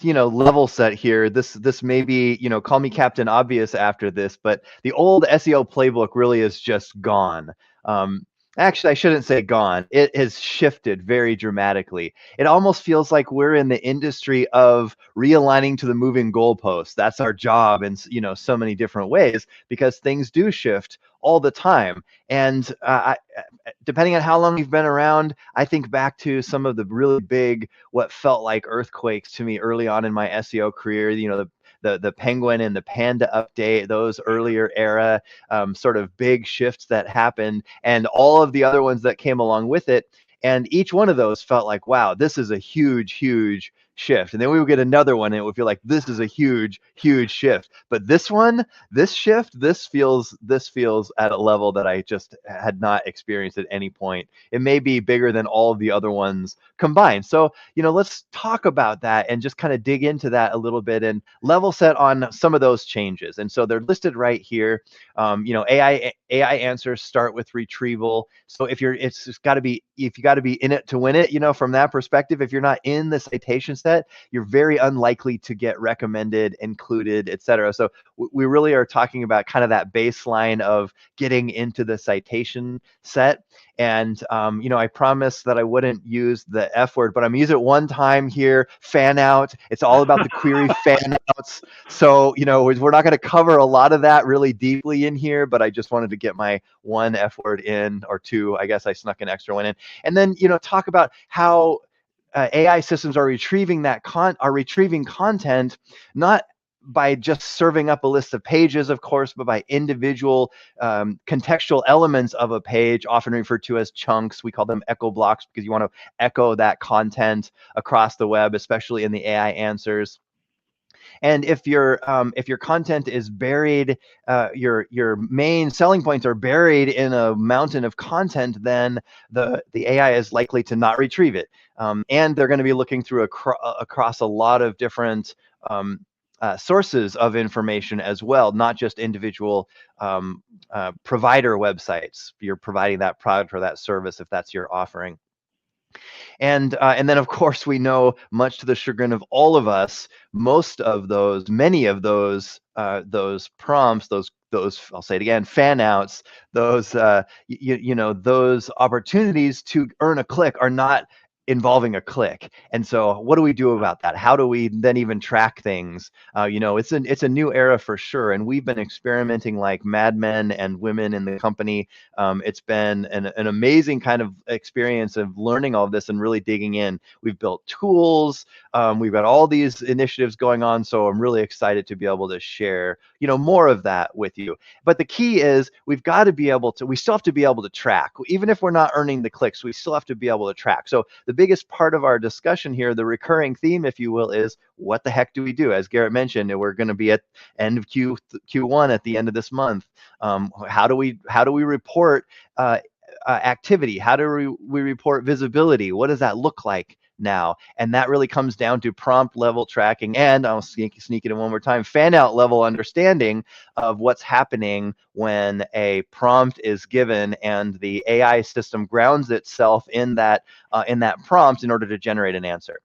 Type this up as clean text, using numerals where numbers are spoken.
level set here. This may be, call me Captain Obvious after this, but the old SEO playbook really is just gone. Um, Actually, I shouldn't say gone. It has shifted very dramatically. It almost feels like we're in the industry of realigning to the moving goalposts. That's our job in, so many different ways because things do shift all the time. And depending on how long you've been around, I think back to some of the really big, what felt like earthquakes to me early on in my SEO career. The penguin and the panda update, those earlier era sort of big shifts that happened, and all of the other ones that came along with it. And each one of those felt like, wow, this is a huge, huge shift. And then we would get another one and it would feel like this is a huge, huge shift. But this one, this shift, this feels at a level that I just had not experienced at any point. It may be bigger than all of the other ones combined. So, let's talk about that and just kind of dig into that a little bit and level set on some of those changes. And so they're listed right here. AI answers start with retrieval. So if you got to be in it to win it, from that perspective. If you're not in the citation set, you're very unlikely to get recommended, included, etc. So we really are talking about kind of that baseline of getting into the citation set. And I promised that I wouldn't use the F word, but I'm using it one time here. Fan out. It's all about the query fan outs. So we're not going to cover a lot of that really deeply in here, but I just wanted to get my one F word in, or two. I guess I snuck an extra one in, and then talk about how AI systems are retrieving content, not by just serving up a list of pages, of course, but by individual contextual elements of a page, often referred to as chunks. We call them echo blocks because you want to echo that content across the web, especially in the AI answers. And if your content is buried, your main selling points are buried in a mountain of content, then the AI is likely to not retrieve it. And they're going to be looking through across a lot of different sources of information as well, not just individual provider websites. You're providing that product or that service if that's your offering. And then, of course, we know, much to the chagrin of all of us, many of those prompts, those I'll say it again, fan outs, those those opportunities to earn a click are not involving a click. And so what do we do about that? How do we then even track things? It's a new era for sure, and we've been experimenting like madmen and women in the company. It's been an amazing kind of experience of learning all of this and really digging in. We've built tools. We've got all these initiatives going on, so I'm really excited to be able to share more of that with you. But the key is we still have to be able to track. Even if we're not earning the clicks, we still have to be able to track. So the biggest part of our discussion here, the recurring theme, if you will, is what the heck do we do? As Garrett mentioned, we're going to be at end of Q1 at the end of this month. How do we report activity? How do we report visibility? What does that look like now? And that really comes down to prompt level tracking, and I'll sneak it in one more time, fan out level understanding of what's happening when a prompt is given and the AI system grounds itself in that prompt in order to generate an answer.